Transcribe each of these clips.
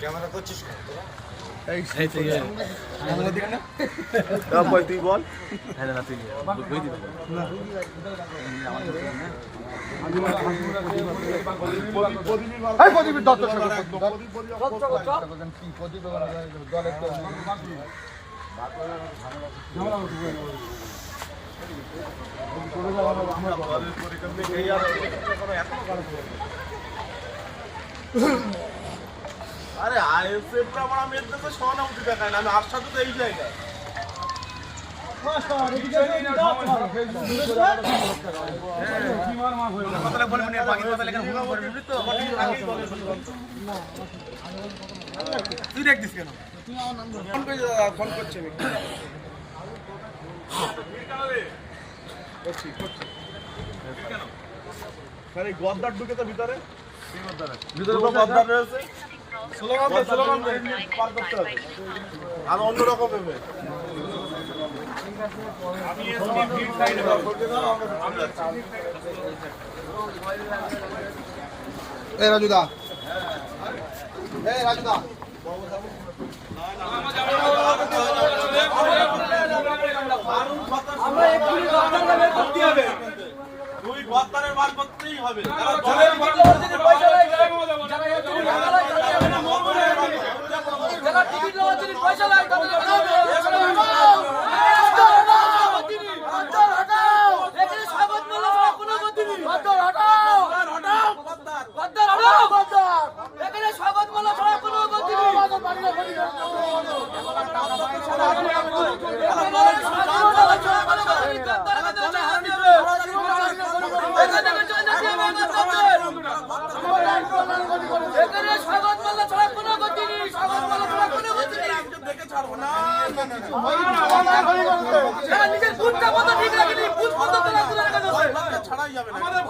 Camera করছিস তুই বল আরে আইএসএফ রা আমরা মেয়ের দেশে সহানুভূতি দেখায় না, আমি আশ্বাস তো এই জায়গায় তুই দেখছিস কেন? ফোন করছে গদ্দার ঢুকে তো ভিতরে গদ্দার রয়েছে, স্লোগান পার করতে হবে আর অন্যরকম হবে। রাজুদা রাজুদা তুই গদ্দারের বার করতেই হবে।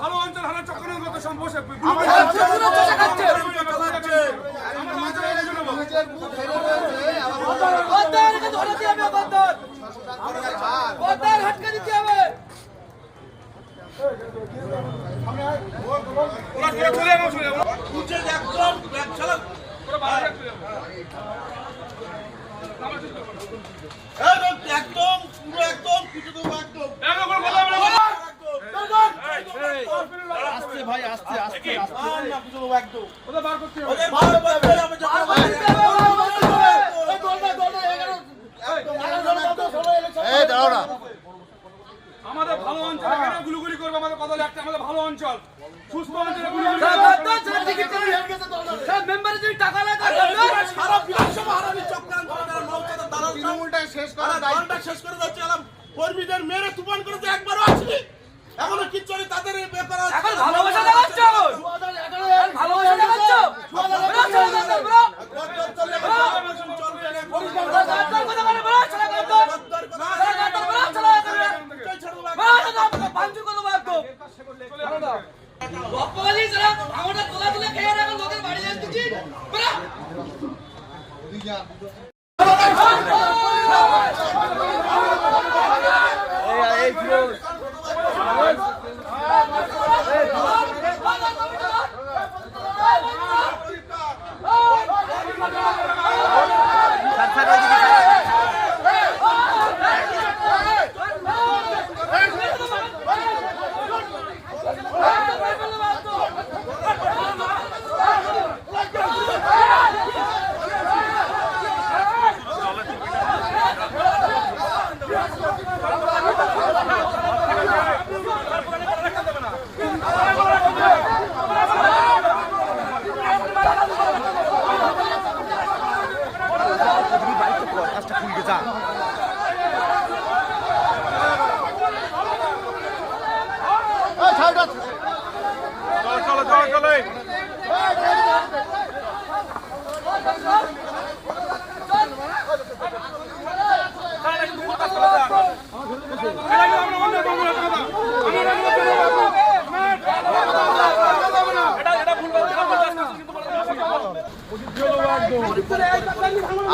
ভালো অঞ্চল হারা চক্রের মতো বসে একদম পুরো একদম কিছু তো একদম আস্তে ভাই আস্তে আস্তে না কিছু তো একদম ওদের বার করতে হবে, ওদের বার করতে হবে। এই দাঁড়াও না, আমাদের ভালো অঞ্চল এখানে গুলুগুলি করবে, আমাদের কথা লাগছে, আমাদের ভালো অঞ্চল সুস্থ অঞ্চলে গুলুগুলি সব মেম্বারের যদি টাকা লাগে সারা বিধানসভা হারাবি চক্রান্ত তৃণমূলটা শেষ করে যাচ্ছে। কর্মীদের মেরে তুফান করেছে, একবারও আসলি এখনো কিচ্ছু নেই তাদের ব্যাপার। এখন ভালোবাসা দেখাচ্ছ, ভালোবাসা দেখাচ্ছ আমরা তোলা তুলে খেয়ে রাখা লোকের বাড়ি যাচ্ছি।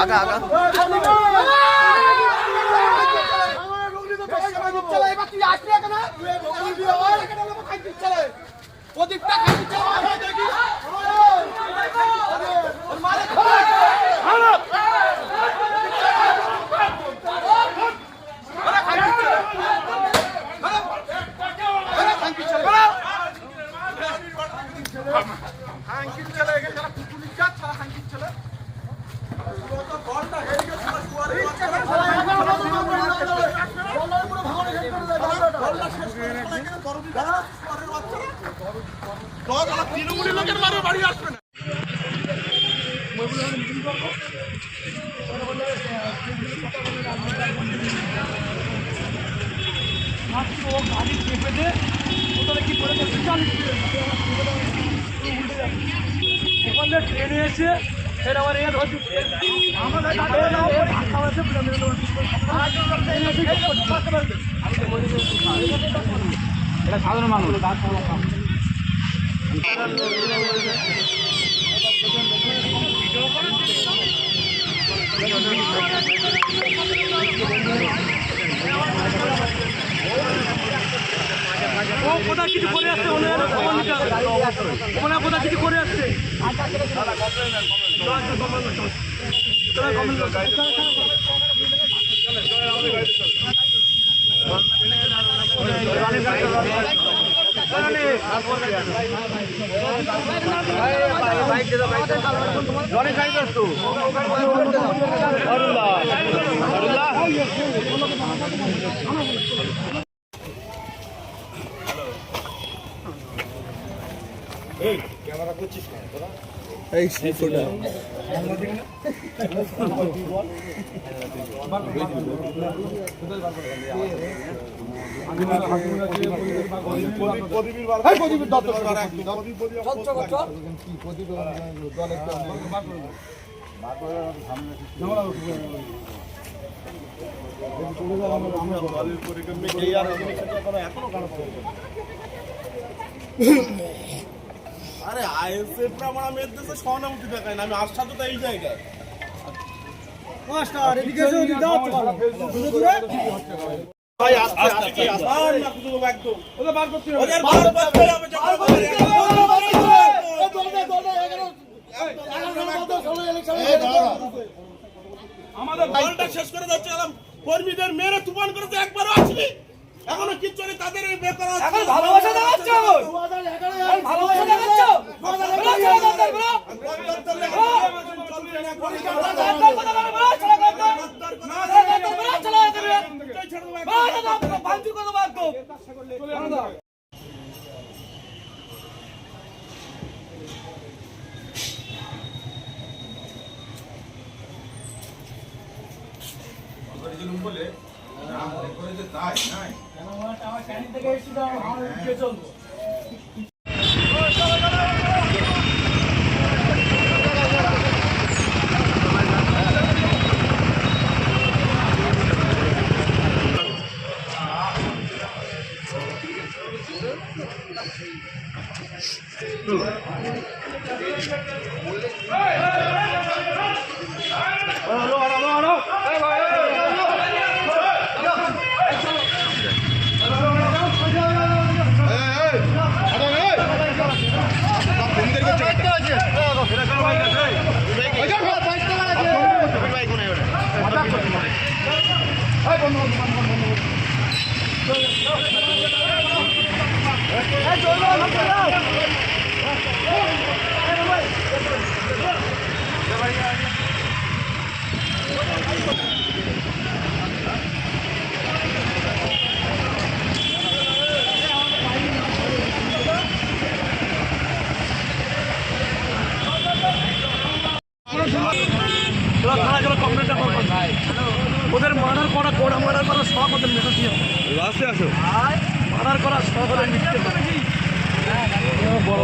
আগা আগা প্রদীপটা গাড়ি চেপে দে ওখানে কি করে ওখানে ট্রেনে এসে ফের আবার এর হচ্ছে এটা সাধারণ মানুষ ও কোথায় কিছু করে আসছে ওনারা কোথায় কিছু করে আসছে ক্যামেরা করছিস না তোরা? আরে আইএসএফ রা আমরা মেয়ের দেশে সহানুভূতি দেখায় না, আমি আস্থা তো এই জায়গায় ভাই আস্তে কি আসার না কিছু একদম ওদের বার করতে হবে, ওদের বার করতে হবে আমাদের বলটা শেষ করে যাচ্ছে কর্মীদের মেরে তুফান করেছে, একবারও আসেনি এখনো কিচ্ছু নেই তাদের এই বেকার এখন ভালোবাসা দেখাচ্ছ ভালোবাসা দেখাচ্ছ বলে তাই নাই আমার ক্যানিং থেকে এসেছি তো আমার চলবো ওদের মার্ডার করা কোড়া মার্ডার করা শখ ওদের মেসেজ দিয়ে রাস্তায় আসো মার্ডার করা শখ ওদের মিটতে বড়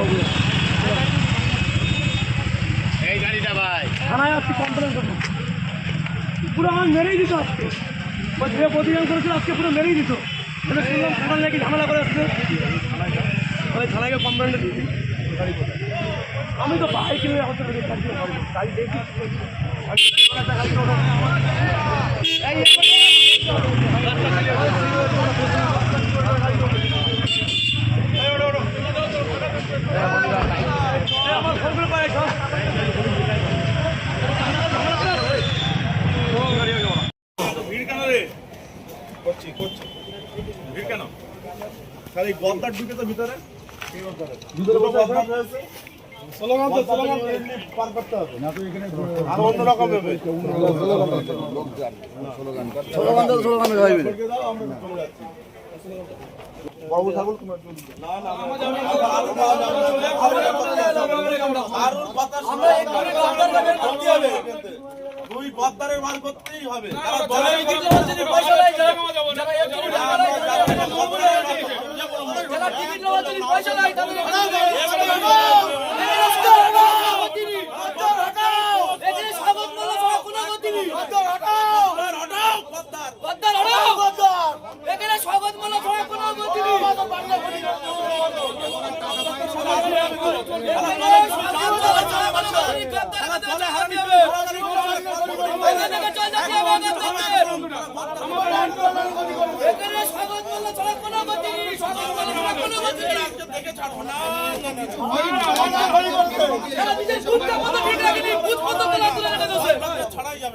এই গাড়িটা ভাই থানায় আসছি কমপ্লেন করবো পুরো আমার মেরেই দিত আজকে যে প্রতিকার করেছিল আজকে পুরো মেরেই দিত এটা শুনলাম থানার নাকি ঝামেলা করে আসছে ওই থানায় কমপ্লেনটা দিচ্ছি আমি তো বাইক নিয়ে গাড়ি দেখি আমার ফোনগুলো পাই ভিড় কেন রে করছি ভিড় কেন খালি গদ্দার ঢুকে তো ভিতরে ভিতরে গদ্দার রয়েছে স্লোগান পার করতে হবে না তো এখানে আর অন্য রকম হবে স্লোগান ভাই আমরা চলে যাচ্ছি বাবু ঠাকুর তোমার না না আরুর কথা শুনে করতে হবে দুই গদ্দারের মান করতেই হবে তারা দলের পয়সা নাই যারা টিকিট নেওয়ার জন্য পয়সা নাই তাদের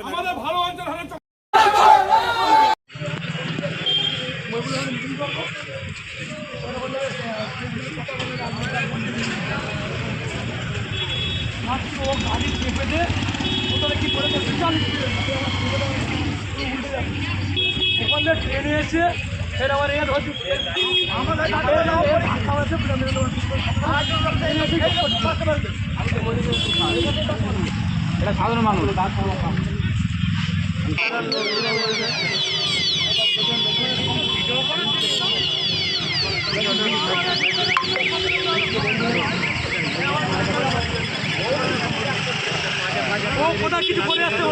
আমাদের ভালো অঞ্চল হলে গাড়ি চেপে দে ওখানে কি করে ওখান থেকে ট্রেনে এসে ফের আবার এ ধরছি এটা সাধারণ মানুষ ও কোথায় কিছু করে আসছে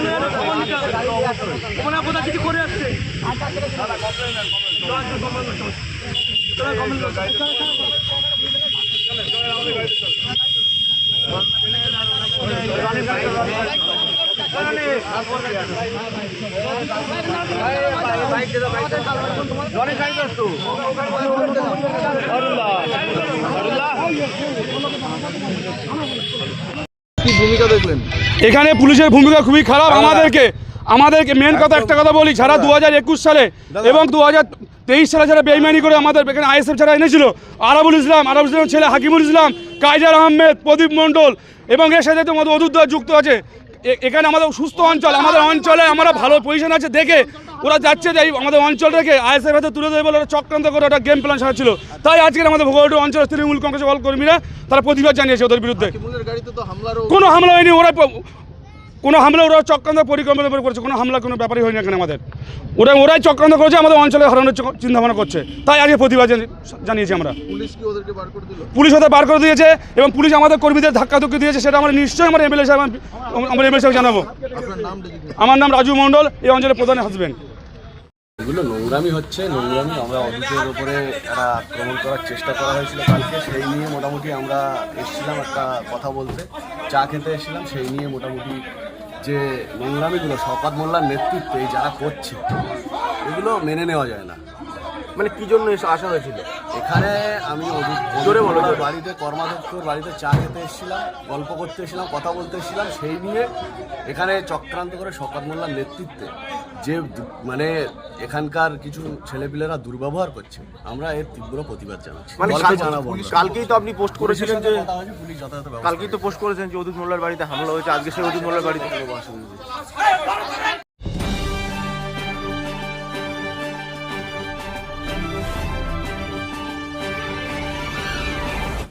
ওনারা কোথায় কিছু করে আসছে কি ভূমিকা দেখলেন? এখানে পুলিশের ভূমিকা খুবই খারাপ। আমাদেরকে মেন কথা একটা কথা বলি, যারা 2021 সালে এবং 2023 সালে যারা বেইমানি করে আমাদের এখানে আইএসএফ যারা এনেছিল, আরাবুল ইসলাম ছেলে হাকিমুল ইসলাম, কাইজার আহমেদ, প্রদীপ মণ্ডল এবং এর সাথে তোমাদের অদূর যুক্ত আছে। এখানে আমাদের সুস্থ অঞ্চল, আমাদের অঞ্চলে আমরা ভালো পজিশন আছে দেখে ওরা যাচ্ছে যে আমাদের অঞ্চল থেকে আইএসএফ হাতে তুলে দেবে বলে ওরা চক্রান্ত করে একটা গেম প্ল্যান সাজাচ্ছিল। তাই আজকে আমাদের ভোগলটু অঞ্চলের তৃণমূল কংগ্রেস কর্মীরা তারা প্রতিবাদ জানিয়েছে ওদের বিরুদ্ধে। কোনো হামলা হয়নি, ওরা চক্রান্ত পরিকল্পনা করেছে, কোনো হামলা কোনো ব্যাপারই হয়নি এখানে আমাদের। ওরাই চক্রান্ত করেছে, আমাদের অঞ্চলে হারানোর চিন্তা ভাবনা করছে। তাই আজকে প্রতিবাদ জানিয়েছি আমরা। পুলিশ ওদের বার করে দিয়েছে এবং পুলিশ আমাদের কর্মীদের ধাক্কাধুক্কি দিয়েছে, সেটা আমরা নিশ্চয়ই আমরা এমএলএ সাহেব জানাবো। আমার নাম রাজু মণ্ডল, এই অঞ্চলের প্রধান হাজবেন্ড। এগুলো নোংরামি হচ্ছে, আমরা অফিসের উপরে একটা আক্রমণ করার চেষ্টা করা হয়েছিল কালকে, সেই নিয়ে মোটামুটি আমরা এসেছিলাম একটা কথা বলতে, চা খেতে এসেছিলাম। সেই নিয়ে মোটামুটি যে নোংরামিগুলো শওকত মোল্লার নেতৃত্বে যারা করছে, এগুলো মেনে নেওয়া যায় না। মানে কি জন্য আসা হয়েছিল এখানে? আমি বাড়িতে কর্মাধ্যক্ষর বাড়িতে চা খেতে এসেছিলাম, গল্প করতে এসেছিলাম, কথা বলতে এসেছিলাম। সেই নিয়ে এখানে চক্রান্ত করে শওকত মোল্লার নেতৃত্বে যে মানে এখানকার কিছু ছেলেপিলেরা দুর্ব্যবহার করছে, আমরা এর তীব্র প্রতিবাদ জানাচ্ছি। মানে জানাবো। কালকেই তো আপনি পোস্ট করেছিলেন যে পুলিশ যথাযথ কালকেই তো পোস্ট করেছেন যে অদূত মোল্লার বাড়িতে হামলা হয়েছে, আজকে সেই অদূত মোল্লার বাড়িতে